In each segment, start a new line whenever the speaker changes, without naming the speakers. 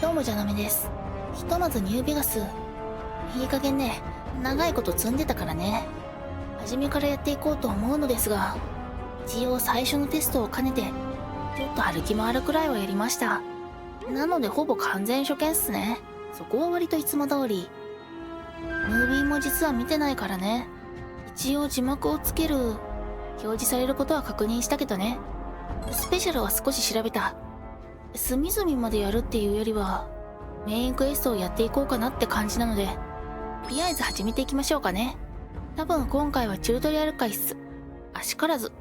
どうもじゃなめです。ひとまずニューベガス、いい加減ね、長いこと積んでたからね。初めからやっていこうと思うのですが、一応最初のテストを兼ねて、ちょっと歩き回るくらいはやりました。なのでほぼ完全初見っすね。そこは割といつも通り。ムービーも実は見てないからね。一応字幕をつける、表示されることは確認したけどね。スペシャルは少し調べた。隅々までやるっていうよりは、メインクエストをやっていこうかなって感じなので、とりあえず始めていきましょうかね。多分今回はチュートリアル回っす。あしからず。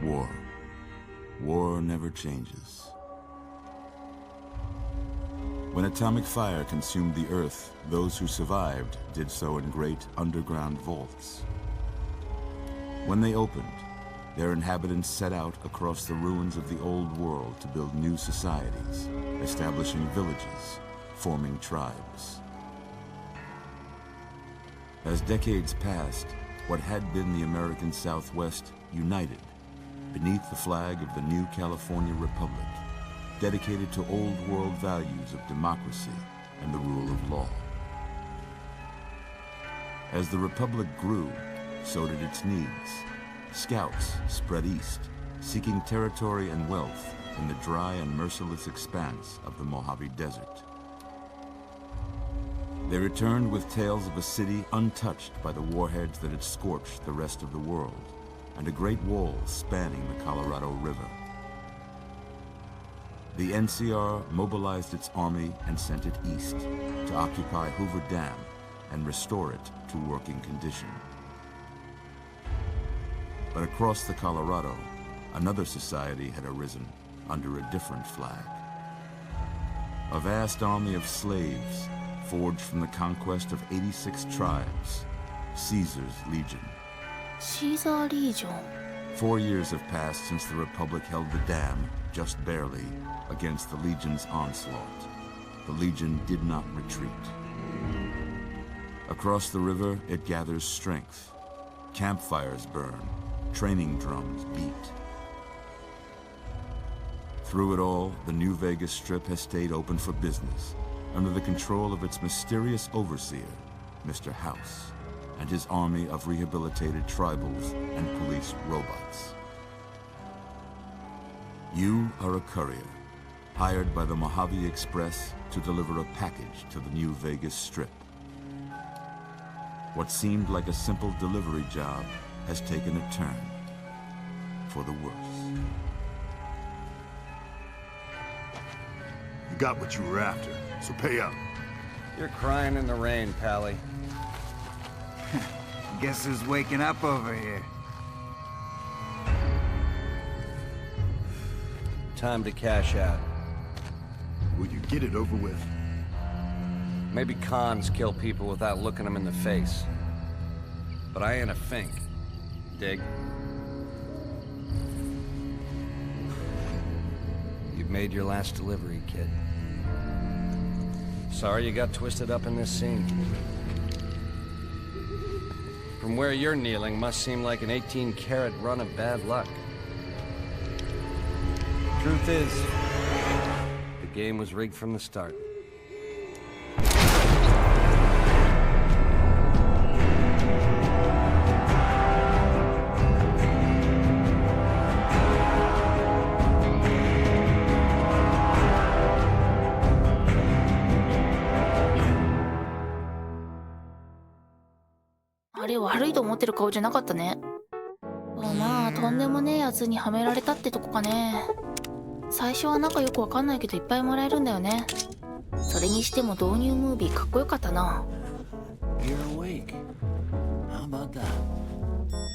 War. War never changes. When atomic fire consumed the Earth, those who survived did so in great underground vaults. When they opened, their inhabitants set out across the ruins of the old world to build new societies, establishing villages, forming tribes. As decades passed, what had been the American Southwest united beneath the flag of the new California Republic, dedicated to old world values of democracy and the rule of law. As the Republic grew, so did its needs. Scouts spread east, seeking territory and wealth in the dry and merciless expanse of the Mojave Desert. They returned with tales of a city untouched by the warheads that had scorched the rest of the world, and a great wall spanning the Colorado River. The NCR mobilized its army and sent it east to occupy Hoover Dam and restore it to working condition. But across the Colorado, another society had arisen under a different flag. A vast army of slaves forged from the conquest of 86 tribes, Caesar's Legion.
Caesar Legion.
4 years have passed since the Republic held the dam, just barely, against the Legion's onslaught. The Legion did not retreat. Across the river, it gathers strength. Campfires burn, training drums beat. Through it all, the New Vegas Strip has stayed open for business, under the control of its mysterious overseer, Mr. House, and his army of rehabilitated tribals and police robots. You are a courier, hired by the Mojave Express to deliver a package to the New Vegas Strip. What seemed like a simple delivery job has taken a turn for the worse.
You got what you were after, so pay up.
You're crying in the rain, Pally.
Guess who's waking up over here?
Time to cash out.
Will you get it over with?
Maybe cons kill people without looking them in the face. But I ain't a fink. Dig? You've made your last delivery, kid. Sorry you got twisted up in this scene. From where you're kneeling must seem like an 18-carat run of bad luck. Truth is, the game was rigged from the start.
あれ悪いと思ってる顔じゃなかったね。まあとんでもねえやつにはめられたってとこかね。最初はなんかよくわかんないけどいっぱいもらえるんだよね。それにしても導入ムービーかっこよかったな。
You're awake. How about that?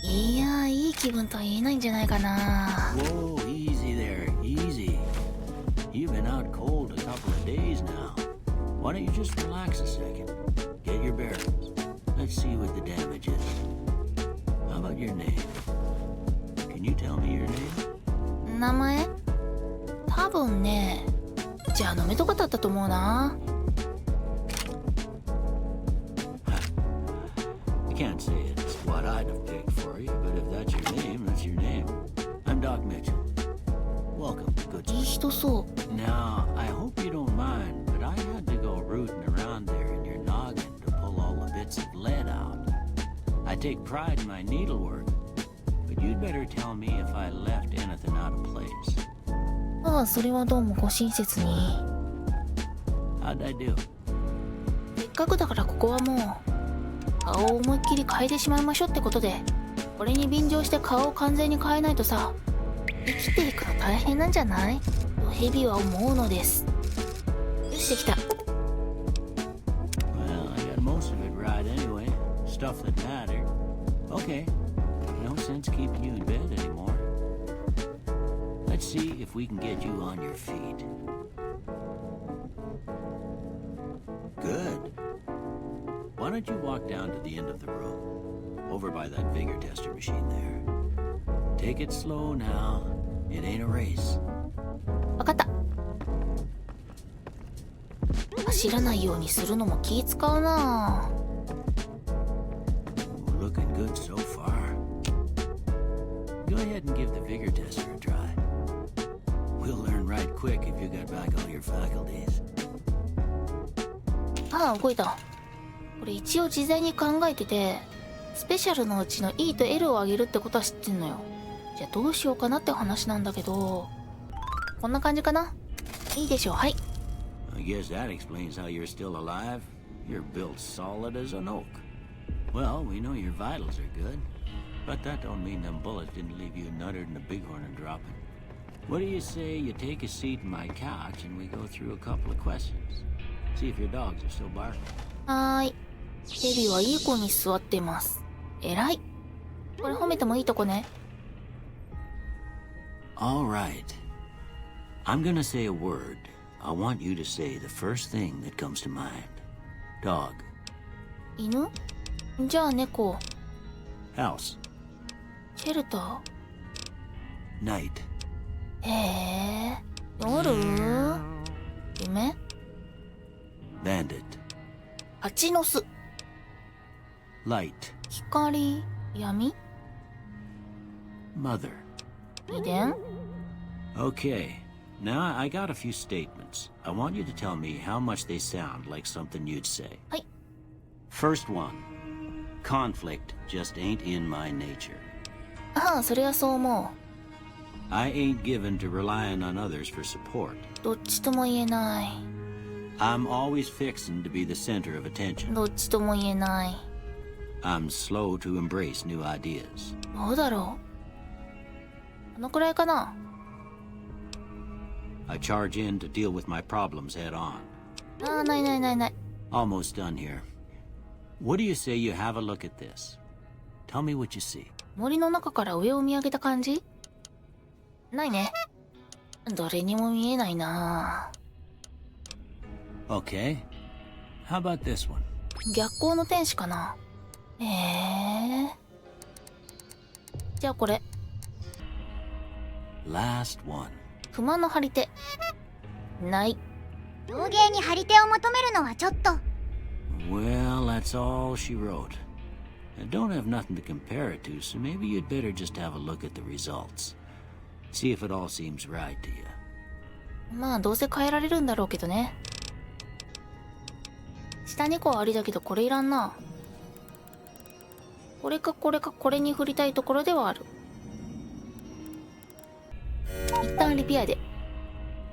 いやー、いい気分とは言えないんじゃないかな。
Whoa, easy there, easy. You've been out cold a couple of days now. Why don't you just relax a second? Get your bearings. Let's see what the damage is. How about your name? Can you tell me your name?
名前多分ね、じゃあ飲めとかだったと思うな。
I can't say it's what I'd have picked for you, but if that's your name, that's your name. I'm Doc Mitchell. Welcome to Good
いい
Spot.
人そう。
Now, I hope you don't mind, but I had to go rooting around there in your noggin to pull all the bits of lead out. I take pride in my needlework, but you'd better tell me if I left anything out of place.
ああ、それはどうもご親切に。
How'd I do?
せっかくだからここはもう顔を思いっきり変えてしまいましょうってことで、これに便乗して顔を完全に変えないとさ、生きていくの大変なんじゃないとヘビは思うのです。よし、できた。
Well, I got most of it right anyway. Stuff that mattered. Okay. No sense keeping you in bed anymore. Let's see if we can get you on your feet. Good. Why don't you walk down to the end of the room, over by that vigor tester machine there. Take it slow now. It ain't a race.
わかった。走らないようにするのも気使うな。
Looking good so far. Go ahead and give the vigor tester a try. We'll learn right quick if you got back all your faculties.
ああ、動いた。これ一応事前に考えてて、スペシャルのうちの E と L を上げるってことは知ってんのよ。じゃあどうしようかなって話なんだけど、こんな感じかな。いいでしょう。はい。
I guess that explains how you're still alive. You're built solid as an oak. Well, we know your vitals are good, but that don't mean them bullets didn't leave you nuttered and a bighorn and dropping. What do you say you take a seat in my couch and we go through a couple of questions? See if your dogs are still barking.
はーい。ヘビはいい子に座ってます。えらい。これ褒めてもいいとこね。
All right. I'm gonna say a word. I want you to say the first thing that comes to mind. Dog.
犬？じゃあ猫。
House.
シェルタ
Night.
ー？へえ。夜？夢？
Bandit.
蜂の巣。
Light.
光？闇？
Mother.
遺伝？
Okay. Now I got a few statements. I want you to tell me how much they sound like something you'd say.
はい。
First one. Conflict just ain't in my nature.
ああ、それはそう思
I ain't given to relying on others for support.
う。どっちとも言えない。
I'm always fixing to be the center of attention.
どっちとも言えない。
I'm slow to embrace new ideas.
どうだろう。このくらいかな。
I charge in to deal with my problems head on.
ああ、ないないないない。
Almost done here. What do you say you have a look at this? Tell me what you see.
森の中から上を見上げた感じ？ないね。どれにも見えないな。
Okay. How about this one?
逆光の天使かな。へえ。じゃあこれ。
Last one.
熊の張り手。ない。
陶芸に張り手を求めるのはちょっと。
Well, that's all she wrote. I don't have nothing to compare it to, so maybe you'd better just have a look at the results. See if it all seems right to you.
まあどうせ変えられるんだろうけどね。下2個はありだけどこれいらんな。これかこれかこれに振りたいところではある。一旦リペアで。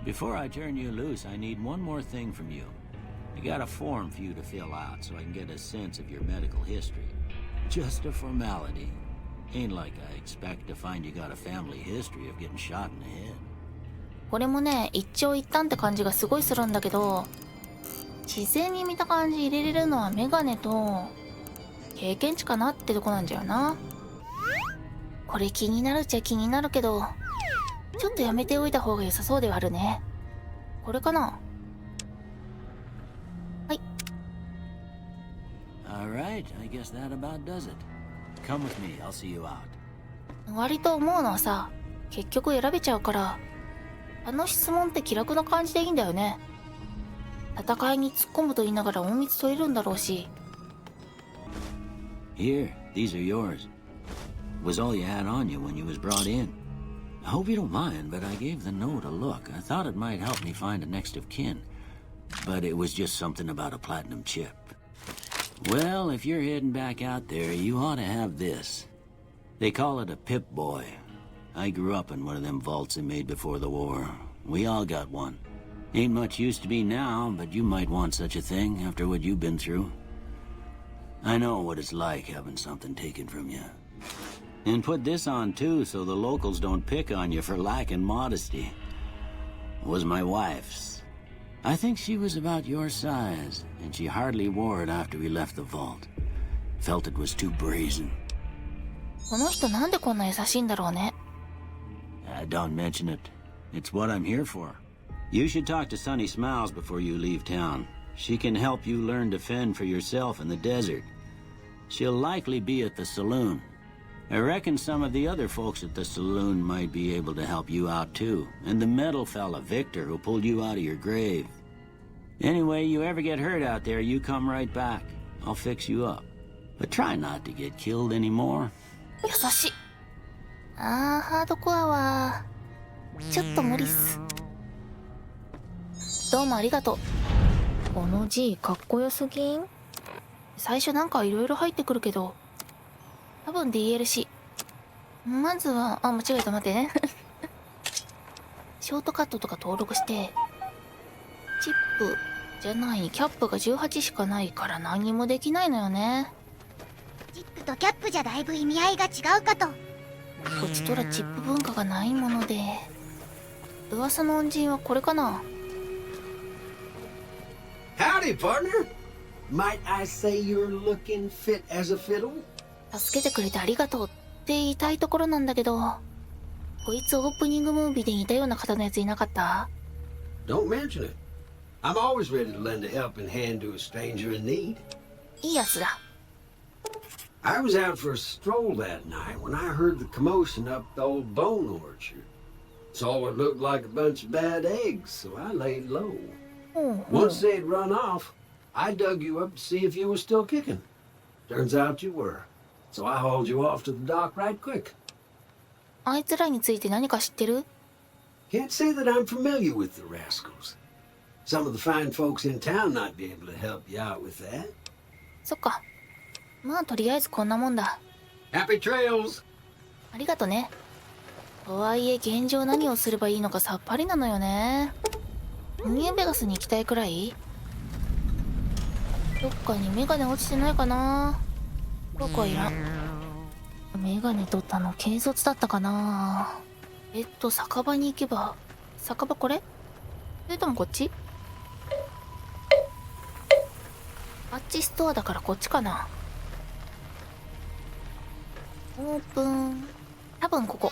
Before I turn you loose, I need one more thing from you. I got a form for you to fill out so I can get a sense of your medical history. Just a formality. Ain't like I expect to find you got a family history of getting shot in the head.
これもね、一長一短って感じがすごいするんだけど、自然に見た感じ入れれるのはメガネと経験値かなってとこなんじゃよな。これ気になるっちゃ気になるけど、ちょっとやめておいた方が良さそうではあるね。これかな。はい。
Alright, I guess that about does it. Come with me, I'll see you out.
割と思うのはさ、結局選べちゃうから、あの質問って気楽な感じでいいんだよね。戦いに突っ込むと言いながら隠密取れるんだろうし。
Here, these are yours. Was all you had on you when you was brought in. I hope you don't mind, but I gave the note a look. I thought it might help me find a next of kin. But it was just something about a platinum chip. Well, if you're heading back out there, you ought to have this. They call it a Pip-Boy. I grew up in one of them vaults they made before the war. We all got one. Ain't much use to me now, but you might want such a thing after what you've been through. I know what it's like having something taken from you. And put this on too, so the locals don't pick on you for lacking modesty. It was my wife's. I think she was about your size, and she hardly wore it after we left the vault. Felt it was too brazen.
この人なんでこんな優しいんだろうね。
Don't mention it. It's what I'm here for. You should talk to Sunny Smiles before you leave town. She can help you learn to fend for yourself in the desert. She'll likely be at the saloon. I reckon some of the other folks at the saloon might be able to help you out too. And the metal fella, Victor, who pulled you out of your grave. Anyway, you ever get hurt out there, you come right back. I'll fix you up. But try not to get killed anymore.
優しい。あー、ハードコアはちょっと無理っす。どうもありがとう。この G かっこよすぎん？最初なんかいろいろ入ってくるけど、多分 DLC。まずは、間違えた、待ってね。ショートカットとか登録して、チップじゃない、キャップが18しかないから何もできないのよね。
チップとキャップじゃだいぶ意味合いが違うかと。
こっちとらチップ文化がないもので、噂の恩人はこれかな。
Howdy, partner. Might I say you're looking fit as a fiddle?
助けてくれてありがとうって言いたいところなんだけど、こいつオープニングムービーで似たような方のやついなかった？
Don't mention it. I'm always ready to lend a helping hand to a stranger in need.
いいやつだ。
I was out for a stroll that night when I heard the commotion up the old bone orchard. Saw what looked like a bunch of bad eggs, so I laid low. Once they'd run off, I dug you up to see if you were still kicking. Turns out you were. So I hauled you off to the dock right quick.
あいつらについて何か知ってる？
Can't say that I'm familiar with the rascals. Some of the fine folks in town might be able to help you out with that.
そっか。まあとりあえずこんなもんだ。
Happy trails!
ありがとね。とはいえ現状何をすればいいのかさっぱりなのよね。ニューベガスに行きたいくらい？どっかにメガネ落ちてないかな。僕はいらん。メガネ取ったの軽率だったかな。酒場に行けば、酒場これ？それともこっち？あっちストアだからこっちかな。オープン。多分ここ。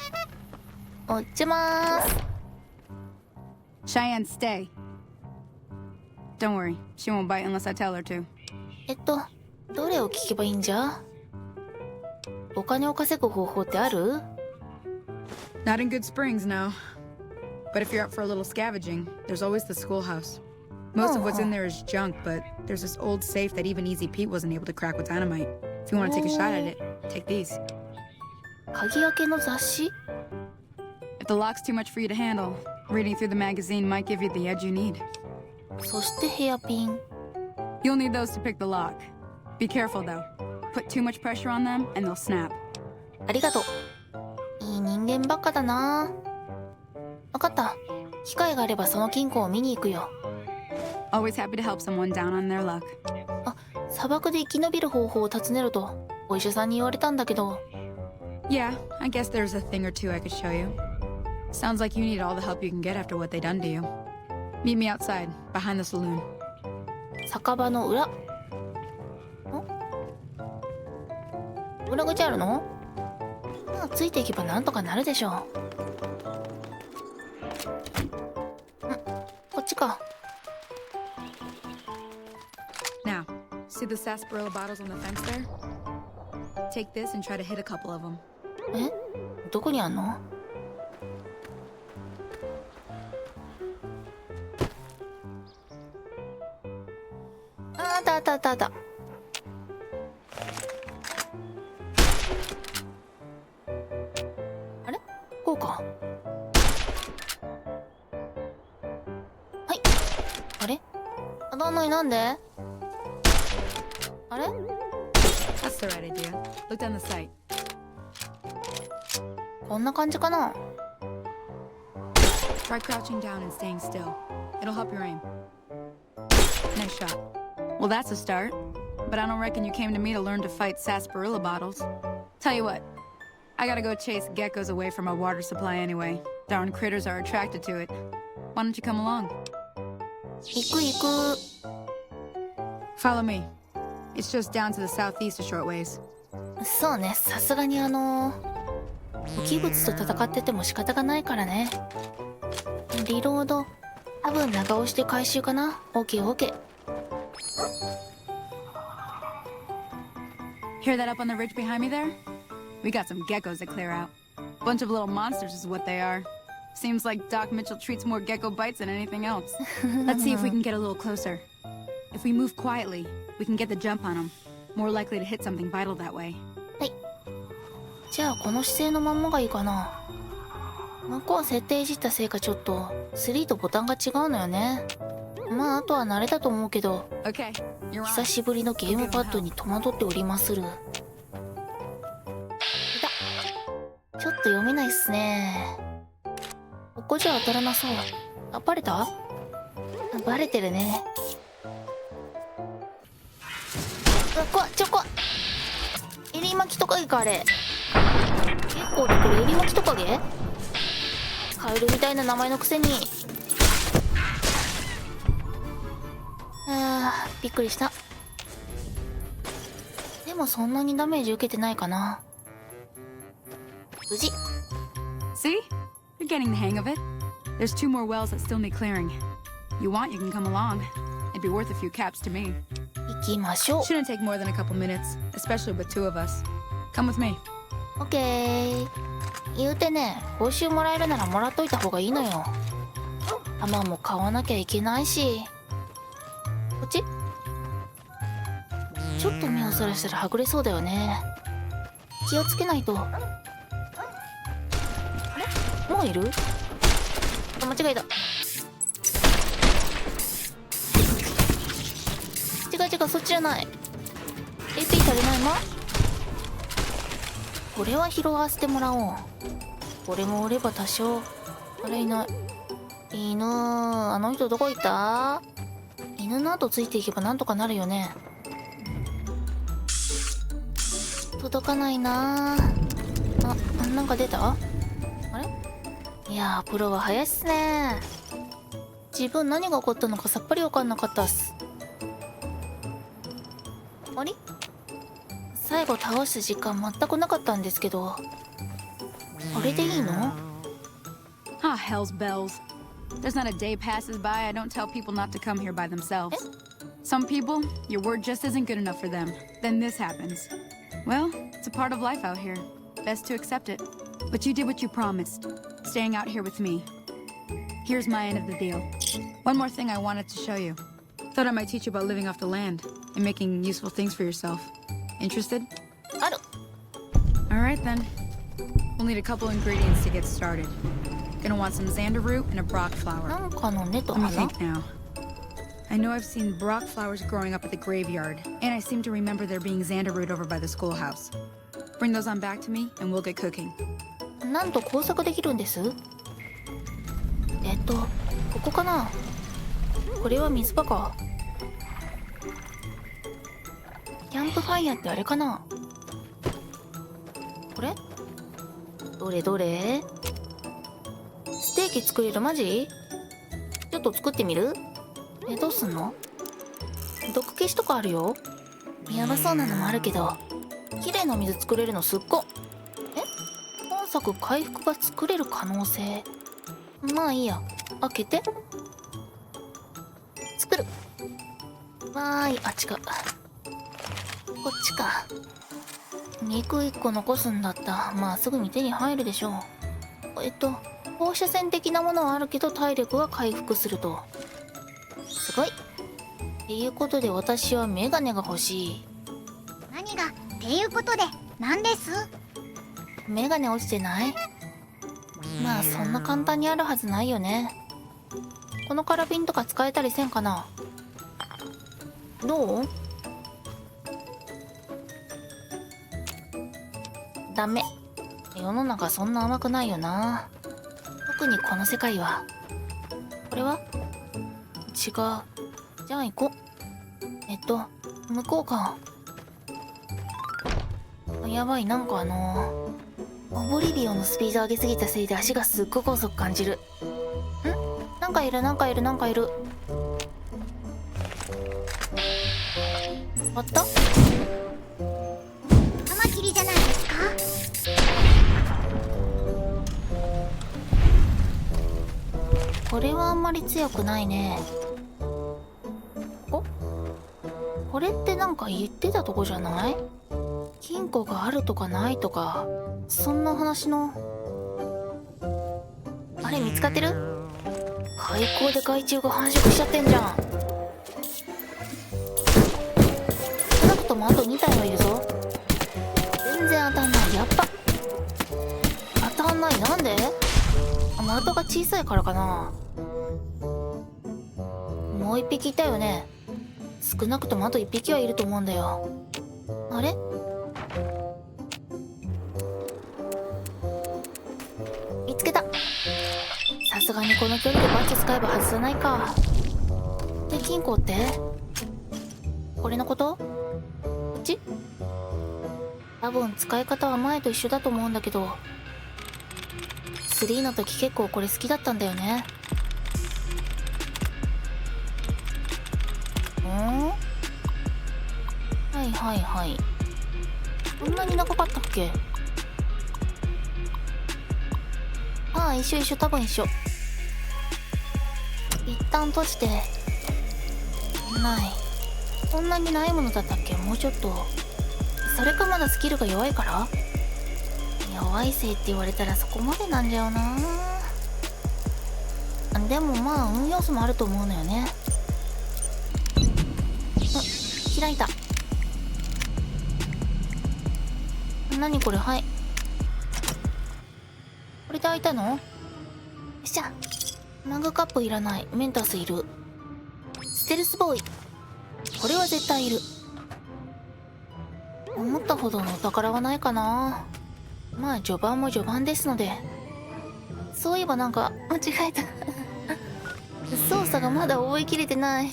落ちまーす。
Cheyenne, stay. Don't worry, she won't bite unless I tell her to.
どれを聞けばいいんじゃ？お金を稼ぐ方法ってある？
Not in Good Springs, no. But if you're up for a little scavenging, there's always the schoolhouse. Most of what's in there is junk, but there's this old safe that even Easy Pete wasn't able to crack with dynamite. If you want to take a shot at it, take these.
鍵開けの雑誌？
If the lock's too much for you to handle, reading through the magazine might give you the edge you need.
そしてヘアピン。
You'll need those to pick the lock. Be careful though. Put too much pressure on them and they'll snap.
ありがとう。いい人間ばっかだな。わかった。機会があればその金庫を見に行くよ。
Always happy to help someone down on their luck.
あ、砂漠で生き延びる方法を尋ねると、お医者さんに言われたんだけど。
Yeah, I guess there's a thing or two I could show you. Sounds like you need all the help you can get after what they done to you. Meet me outside, behind the saloon.
酒場の裏。裏口あるの？まあ、ついていけばなんとかなるでしょう。こっちか。
Now, see the sarsaparilla bottles on the fence there? Take this and try to hit a couple of them.
え？どこにあんの？あったあったあったあった。あれ？こうか。はい。あれ？当たんない、なんで？あれ？
That's the right idea. Look down the sight.
こんな感じかな。
Try crouching down and staying still. It'll help your aim. Nice shot. Well, that's a start. But I don't reckon you came to me to learn to fight sarsaparilla bottles. Tell you what, I gotta go chase geckos away from our water supply anyway. Darn critters are attracted to it. Why don't you come along?
行く行く。
Follow me. It's just down to the southeast a short ways.
そうね、さすがに器物と戦ってても仕方がないからね。リロード、多分長押しで回収かな。オッケーオッケー。
Hear that up on the ridge behind me there? We got some geckos to clear out. Bunch of little monsters is what they are. Seems like Doc Mitchell treats more gecko bites than anything else. Let's see if we can get a little closer. If we move quietly, we can get the jump on them. More likely to hit something vital that way.
はい。じゃあこの姿勢のまんまがいいかな。向こうは設定いじったせいかちょっと3とボタンが違うのよね。まああとは慣れたと思うけど、
Okay, you're on.
久しぶりのゲームパッドに戸惑っておりまする。いた。ちょっと読めないっすね。ここじゃ当たらなそう。あ、バレた？バレてるね。怖っ、怖っ。エリマキトカゲかあれ。結構でこれエリマキトカゲ？カエルみたいな名前のくせに。びっくりした。でもそんなにダメージ受けてないかな。無事。
See? You're getting the hang of it. There's 2 more wells that still need clearing. You want, you can come along. It'd be worth a few caps to me.
行きましょう。
Shouldn't take more than a couple minutes, especially with 2 of us. Come with me.
オッケー。言うてね、報酬もらえるならもらっといた方がいいのよ。弾も買わなきゃいけないし。こっち？ちょっと目をそらしたらはぐれそうだよね。気をつけないと。あれ？もういる？あ、間違えた。違う、そっちじゃない。AP 足りないな。これは拾わせてもらおう。これも売れば多少。あれいない。犬、あの人どこ行った？犬の後ついていけばなんとかなるよね。届かないなあ。なんか出た？あれ？いやー、プロは早いっすね。自分何が起こったのかさっぱりわかんなかったっす。あれ？最後倒す時間全くなかったんですけど。あれでいいの？
Ah, hell's bells. There's not a day passes by I don't tell people not to come here by themselves. Some people, your word just isn't good enough for them. Then this happens. Well, it's a part of life out here. Best to accept it. But you did what you promised, staying out here with me. Here's my end of the deal. One more thing I wanted to show you. Thought I might teach you about living off the land and making useful things for yourself. Interested?
ある。
Alright then. We'll need a couple ingredients to get started. Gonna want some xander root and a brock flower.
なんかの根と
Let me
花
think now. I know I've seen brock flowers growing up at the graveyard, and I seem to remember there being xander root over by the schoolhouse. Bring those on back to me, and we'll get cooking.
なんと工作できるんです。ここかな。これは水場か。キャンプファイヤーってあれかな。これどれどれ。ステーキ作れる？マジ？ちょっと作ってみる？どうすんの？毒消しとかあるよ。やばそうなのもあるけど、綺麗な水作れるのすっご。本作回復が作れる可能性。まあいいや、開けて作る。わーい、あっちか、こっちか。肉1個残すんだった。まあすぐに手に入るでしょう。放射線的なものはあるけど体力は回復すると。すごい。っていうことで私はメガネが欲しい。
何がっていうことで何です？
メガネ落ちてない？まあそんな簡単にあるはずないよね。このカラビンとか使えたりせんかな。どう？ダメ。世の中そんな甘くないよな。特にこの世界は。これは？違う。じゃあ行こう。向こうか。やばい、なんかオリビオのスピード上げすぎたせいで足がすっごく遅く感じる。なんかいる、なんかいる、なんかいる。あった？
カマキリじゃないですか？
これはあんまり強くないね。これってなんか言ってたとこじゃない？金庫があるとかないとか、そんな話の。あれ見つかってる？開口で害虫が繁殖しちゃってんじゃん。少なくともあと2体はいるぞ。全然当たんない。やっぱ当たんない。なんで？的が小さいからかな。もう1匹いたよね。少なくともあと1匹はいると思うんだよ。あれ？見つけた。さすがにこの距離でバッチ使えば外さないか。で、金庫ってこれのこと？こっち？多分使い方は前と一緒だと思うんだけど、3の時結構これ好きだったんだよね。はいはいはい。こんなに長かったっけ？ああ、一緒一緒、多分一緒。一旦閉じて。ない。こんなにないものだったっけ？もうちょっと。それかまだスキルが弱いから？弱いせいって言われたらそこまでなんだよな。でもまあ運要素もあると思うのよね。開いた。何これ？はい。これで開いたの？よっしゃ。マグカップいらない。メンタスいる。ステルスボーイ。これは絶対いる。思ったほどのお宝はないかな。まあ序盤も序盤ですので。そういえばなんか間違えた。操作がまだ覚えきれてない。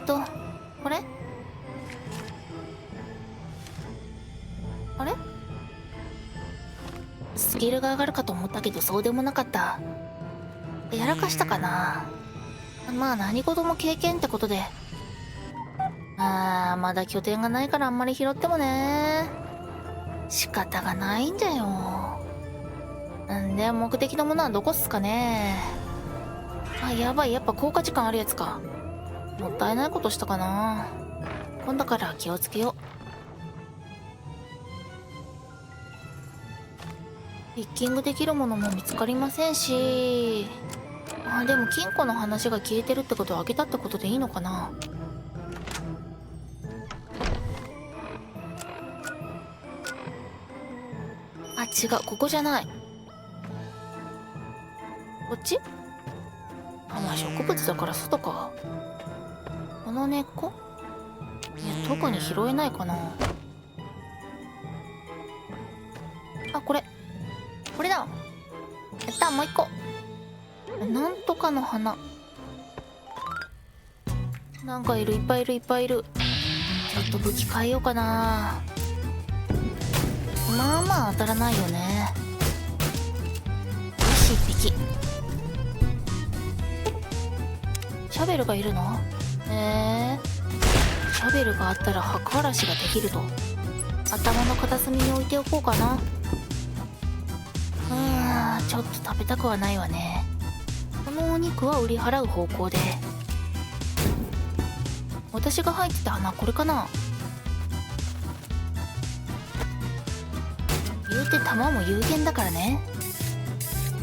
これ？あれ？スキルが上がるかと思ったけどそうでもなかった。やらかしたかな。まあ何事も経験ってことで。まだ拠点がないからあんまり拾ってもね。仕方がないんじゃよ。で目的のものはどこっすかね。やばい、やっぱ効果時間あるやつか。もったいないことしたかな。今度から気をつけよう。ピッキングできるものも見つかりませんし。でも金庫の話が消えてるってことは開けたってことでいいのかな。あ、違う、ここじゃない。こっち？あ、まあ植物だから外か。この根っこ？いや、特に拾えないかな。あ、これだ。やった、もう一個。なんとかの花。なんかいる、いっぱいいる、いっぱいいる。ちょっと武器変えようかな。まあまあ当たらないよね。よし、一匹。シャベルがいるの？シャベルがあったら墓荒らしができると。頭の片隅に置いておこうかな。ちょっと食べたくはないわね。このお肉は売り払う方向で。私が入ってた穴、これかな。言うて弾も有限だからね。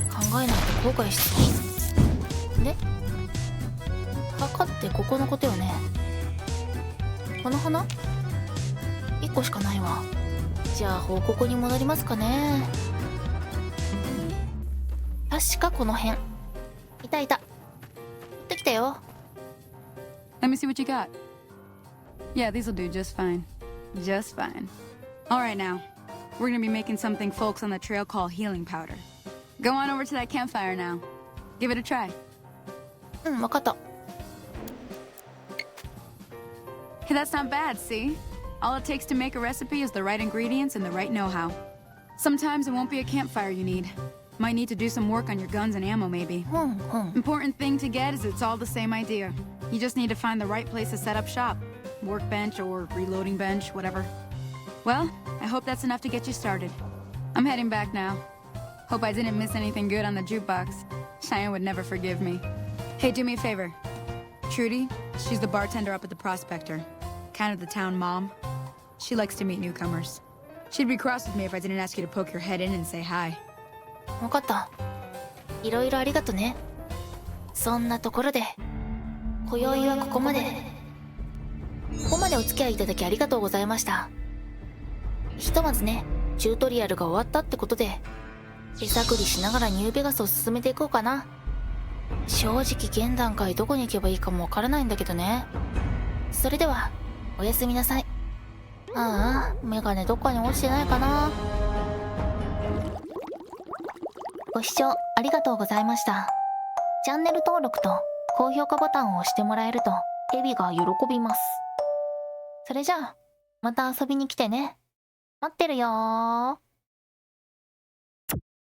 考えないと後悔しそうで、墓ってここのことよね。この花1個しかないわ。じゃあ報告に戻りますかね。確かこの辺。いたいた。取ってきたよ。
Let me see what you got. Yeah, these will do just fine. Just fine. Alright now, we're gonna be making something folks on the trail call healing powder. Go on over to that campfire now. Give it a try.
うん、わかった。
Hey, that's not bad, see? All it takes to make a recipe is the right ingredients and the right know-how. Sometimes it won't be a campfire you need. Might need to do some work on your guns and ammo, maybe. Important thing to get is it's all the same idea. You just need to find the right place to set up shop. Workbench or reloading bench, whatever. Well, I hope that's enough to get you started. I'm heading back now. Hope I didn't miss anything good on the jukebox. Cheyenne would never forgive me. Hey, do me a favor. Trudy, she's the bartender up at the Prospector. Kind of the town mom. She likes to meet newcomers. She'd be cross with me if I didn't ask you to poke your head in and say hi.
わかった。いろいろありがとね。そんなところで、今宵はここまで。ここまでお付き合いいただきありがとうございました。ひとまずね、チュートリアルが終わったってことで、手探りしながらニューベガスを進めていこうかな。正直現段階どこに行けばいいかもわからないんだけどね。それでは、おやすみなさい。ああ、メガネどっかに落ちてないかな。ご視聴ありがとうございました。チャンネル登録と高評価ボタンを押してもらえるとエビが喜びます。それじゃあ、また遊びに来てね。待ってるよー。